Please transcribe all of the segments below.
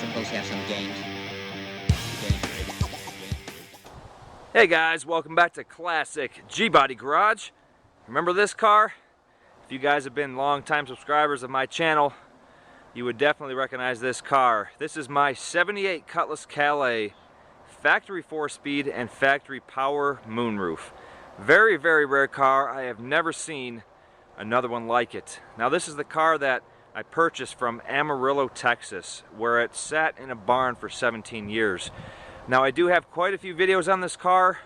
suppose have some games. Hey guys, welcome back to Classic G-Body Garage. Remember this car? If you guys have been long-time subscribers of my channel, you would definitely recognize this car. This is my 78 Cutlass Calais factory 4-speed and factory power moonroof. Very, very rare car. I have never seen another one like it. Now this is the car that I purchased from Amarillo, Texas, where it sat in a barn for 17 years. Now I do have quite a few videos on this car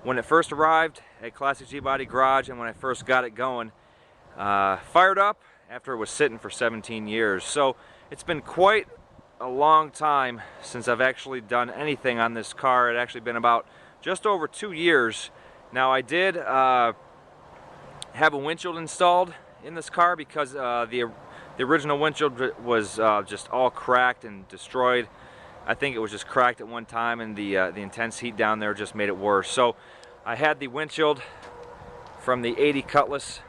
when it first arrived at Classic G-Body Garage and when I first got it going. Fired up after it was sitting for 17 years. So it's been quite a long time since I've actually done anything on this car. It actually been about just over 2 years. Now I did have a windshield installed in this car because the original windshield was just all cracked and destroyed. I think it was just cracked at one time, and the intense heat down there just made it worse. So I had the windshield from the 80 Cutlass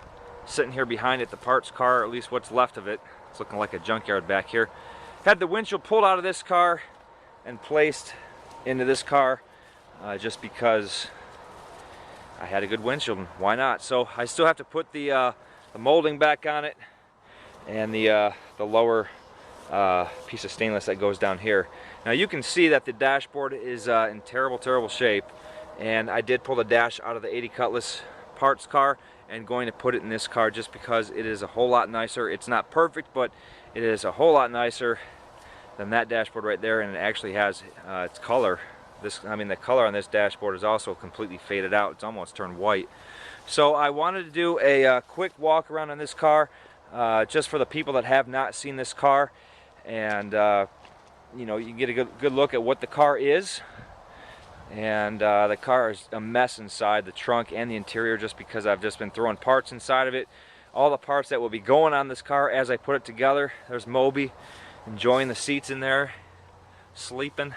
sitting here behind it, the parts car, or at least what's left of it. It's looking like a junkyard back here. Had the windshield pulled out of this car and placed into this car just because I had a good windshield, and why not? So I still have to put the molding back on it and the lower piece of stainless that goes down here. Now you can see that the dashboard is in terrible shape, and I did pull the dash out of the 80 Cutlass parts car and going to put it in this car just because it is a whole lot nicer. It's not perfect, but it is a whole lot nicer than that dashboard right there, and it actually has its color. The color on this dashboard is also completely faded out. It's almost turned white. So I wanted to do a quick walk around on this car just for the people that have not seen this car, and you know, you can get a good look at what the car is. And the car is a mess inside, the trunk and the interior, just because I've just been throwing parts inside of it. All the parts that will be going on this car as I put it together. There's Moby enjoying the seats in there, sleeping.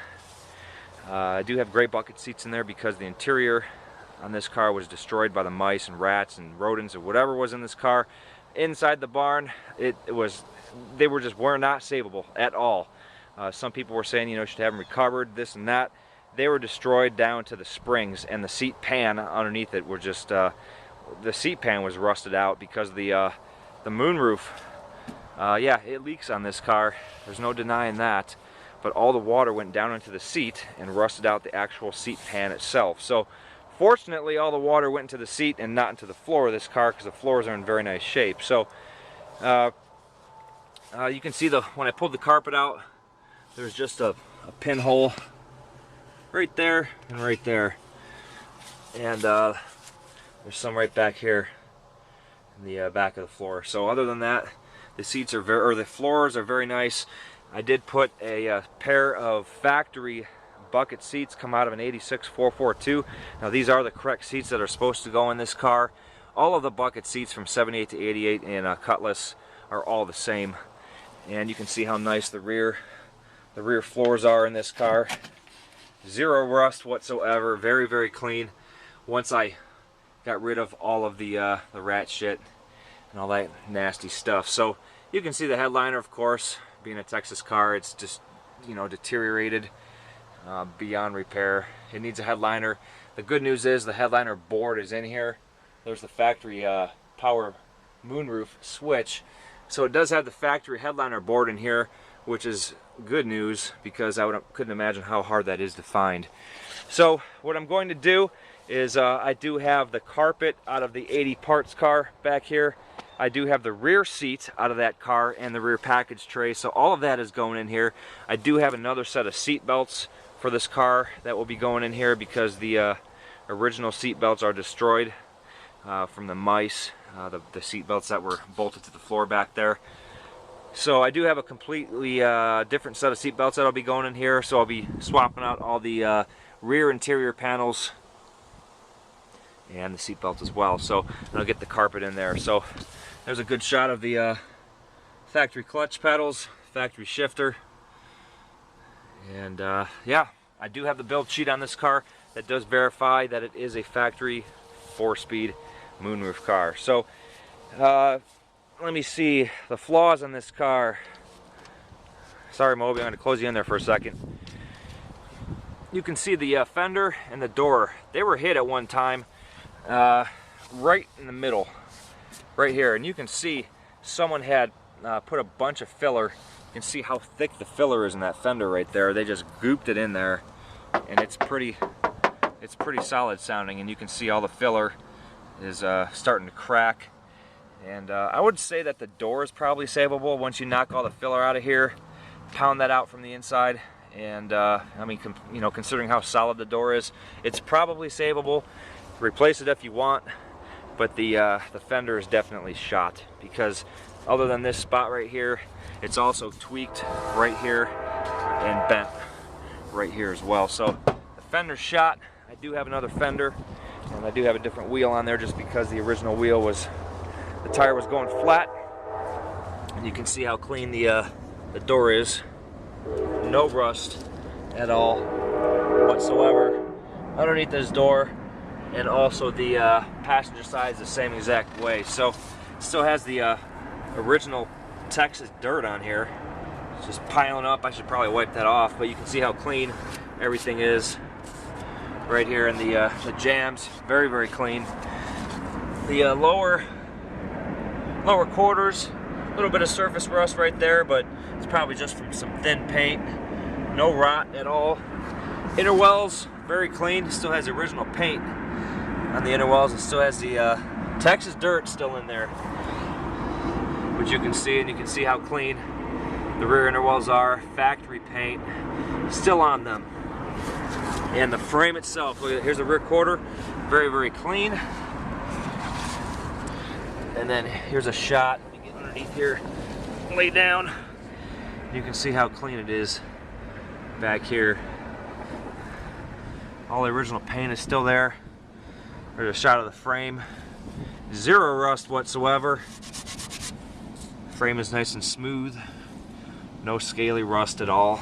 I do have gray bucket seats in there because the interior on this car was destroyed by the mice and rats and rodents or whatever was in this car. Inside the barn, they were not savable at all. Some people were saying, you know, should have them recovered, this and that. They were destroyed down to the springs, and the seat pan underneath it were just the seat pan was rusted out because the moonroof. Yeah, it leaks on this car. There's no denying that. But all the water went down into the seat and rusted out the actual seat pan itself. So fortunately, all the water went into the seat and not into the floor of this car, because the floors are in very nice shape. So you can see when I pulled the carpet out, there's just a pinhole right there and right there, and there's some right back here in the back of the floor. So other than that, the seats are the floors are very nice. I did put a pair of factory bucket seats, come out of an 86 442. Now these are the correct seats that are supposed to go in this car. All of the bucket seats from 78 to 88 in Cutlass are all the same, and you can see how nice the rear floors are in this car. Zero rust whatsoever, very clean. Once I got rid of all of the rat shit and all that nasty stuff. So you can see the headliner, of course, being a Texas car, it's just, you know, deteriorated beyond repair. It needs a headliner. The good news is the headliner board is in here. There's the factory power moonroof switch. So it does have the factory headliner board in here, which is good news because I couldn't imagine how hard that is to find. So what I'm going to do is I do have the carpet out of the 80 parts car back here. I do have the rear seat out of that car and the rear package tray, so all of that is going in here. I do have another set of seat belts for this car that will be going in here because the original seat belts are destroyed from the mice, the seat belts that were bolted to the floor back there. So I do have a completely different set of seat belts that'll be going in here. So I'll be swapping out all the rear interior panels and the seat belt as well. So I'll get the carpet in there. So there's a good shot of the factory clutch pedals, factory shifter, and yeah, I do have the build sheet on this car that does verify that it is a factory 4-speed moonroof car. So let me see the flaws on this car. Sorry, Moby, I'm going to close you in there for a second. You can see the fender and the door. They were hit at one time right in the middle, right here. And you can see someone had put a bunch of filler. You can see how thick the filler is in that fender right there. They just gooped it in there, and it's pretty solid sounding. And you can see all the filler is starting to crack. And I would say that the door is probably savable once you knock all the filler out of here, pound that out from the inside. And I mean, you know, considering how solid the door is, it's probably savable. Replace it if you want, but the fender is definitely shot, because other than this spot right here, it's also tweaked right here and bent right here as well. So the fender's shot. I do have another fender, and I do have a different wheel on there just because the original wheel was, the tire was going flat. And you can see how clean the door is. No rust at all whatsoever underneath this door, and also the passenger side is the same exact way. So it still has the original Texas dirt on here. It's just piling up. I should probably wipe that off, but you can see how clean everything is right here, and the jams, very, very clean. The lower quarters, a little bit of surface rust right there, but it's probably just from some thin paint. No rot at all. Inner wells, very clean. Still has the original paint on the inner wells. It still has the Texas dirt still in there, which you can see, and you can see how clean the rear inner wells are. Factory paint still on them. And the frame itself, look at it. Here's the rear quarter, very, very clean. And then here's a shot. Let me get underneath here, lay down. You can see how clean it is back here. All the original paint is still there. There's a shot of the frame. Zero rust whatsoever. Frame is nice and smooth. No scaly rust at all.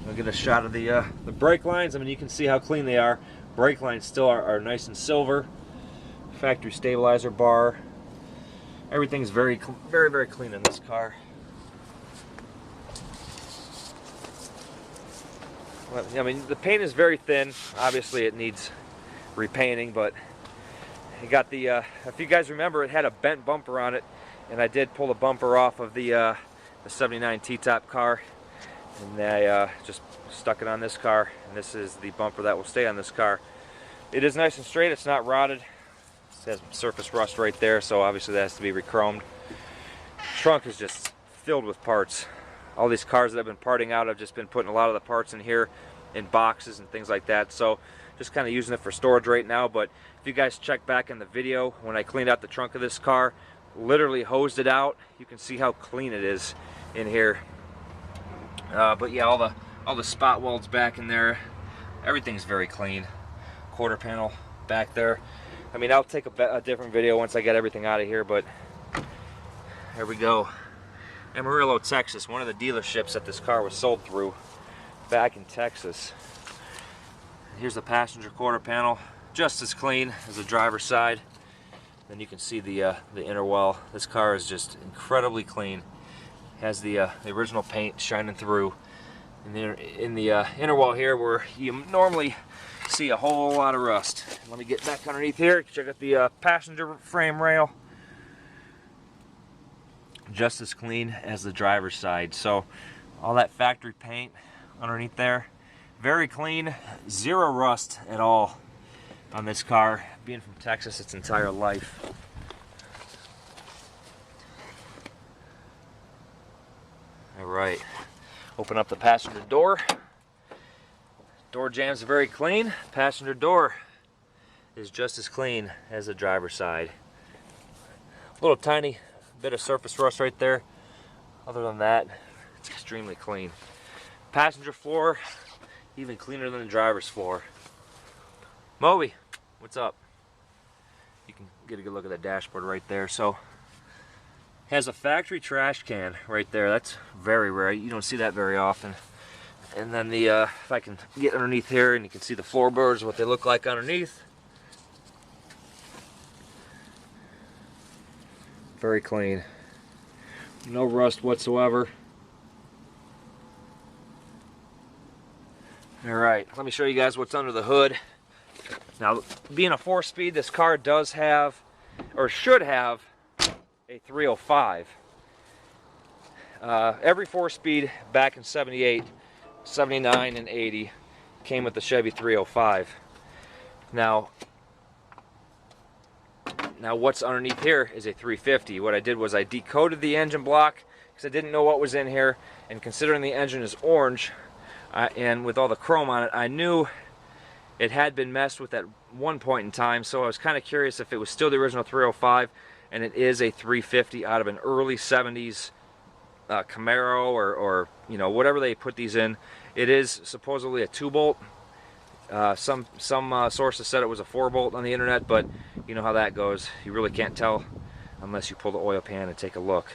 I'll get a shot of the brake lines. I mean, you can see how clean they are. Brake lines still are nice and silver. Factory stabilizer bar. Everything's very, very, very clean in this car. Well, I mean, the paint is very thin. Obviously, it needs repainting, but it got the. If you guys remember, it had a bent bumper on it, and I did pull the bumper off of the 79 T-top car, and I just stuck it on this car. And this is the bumper that will stay on this car. It is nice and straight. It's not rotted. It has surface rust right there, so obviously that has to be re-chromed. Trunk is just filled with parts. All these cars that I've been parting out, I've just been putting a lot of the parts in here in boxes and things like that. So just kind of using it for storage right now. But if you guys check back in the video, when I cleaned out the trunk of this car, literally hosed it out, you can see how clean it is in here. But yeah, all the spot welds back in there, everything's very clean. Quarter panel back there. I mean, I'll take a different video once I get everything out of here, but there we go. Amarillo, Texas, one of the dealerships that this car was sold through back in Texas. Here's the passenger quarter panel, just as clean as the driver's side. Then you can see the inner well. This car is just incredibly clean. Has the original paint shining through. And in the inner wall here, where you normally see a whole lot of rust. Let me get back underneath here. Check out the passenger frame rail. Just as clean as the driver's side. So all that factory paint underneath there, very clean. Zero rust at all on this car, being from Texas its entire life. All right, open up the passenger door. Door jambs are very clean. Passenger door is just as clean as the driver's side. A little tiny bit of surface rust right there. Other than that, it's extremely clean. Passenger floor, even cleaner than the driver's floor. Moby, what's up? You can get a good look at the dashboard right there. So, has a factory trash can right there. That's very rare. You don't see that very often. And then the, if I can get underneath here, and you can see the floorboards, what they look like underneath. Very clean. No rust whatsoever. Alright, let me show you guys what's under the hood. Now, being a 4-speed, this car does have, or should have, a 305. Every 4-speed back in 78, 79, and 80 came with the Chevy 305. Now what's underneath here is a 350. What I did was I decoded the engine block because I didn't know what was in here, and considering the engine is orange and with all the chrome on it, I knew it had been messed with at one point in time, so I was kind of curious if it was still the original 305, and it is a 350 out of an early 70s Camaro or you know, whatever they put these in. It is supposedly a 2-bolt. Some sources said it was a 4-bolt on the internet, but you know how that goes. You really can't tell unless you pull the oil pan and take a look.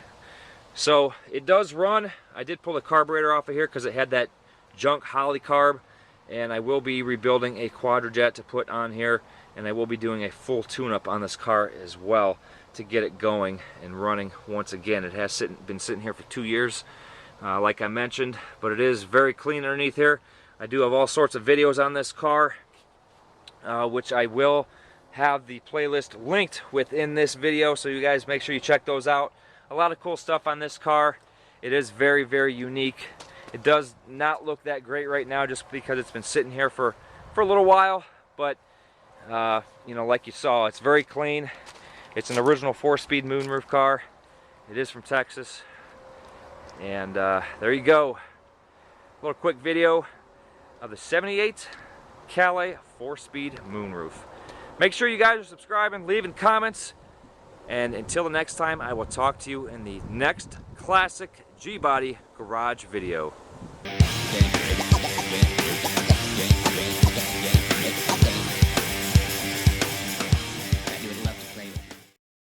So it does run. I did pull the carburetor off of here because it had that junk Holly carb, and I will be rebuilding a Quadrajet to put on here, and I will be doing a full tune-up on this car as well to get it going and running once again. It has been sitting here for 2 years, like I mentioned, but it is very clean underneath here. I do have all sorts of videos on this car, which I will have the playlist linked within this video, so you guys make sure you check those out. A lot of cool stuff on this car. It is very, very unique. It does not look that great right now just because it's been sitting here for a little while, but you know, like you saw, it's very clean. It's an original 4-speed moonroof car. It is from Texas, and there you go. A little quick video of the 78 Calais 4-speed moonroof. Make sure you guys are subscribing, leaving comments, and until the next time, I will talk to you in the next classic G-Body garage video. Thank you.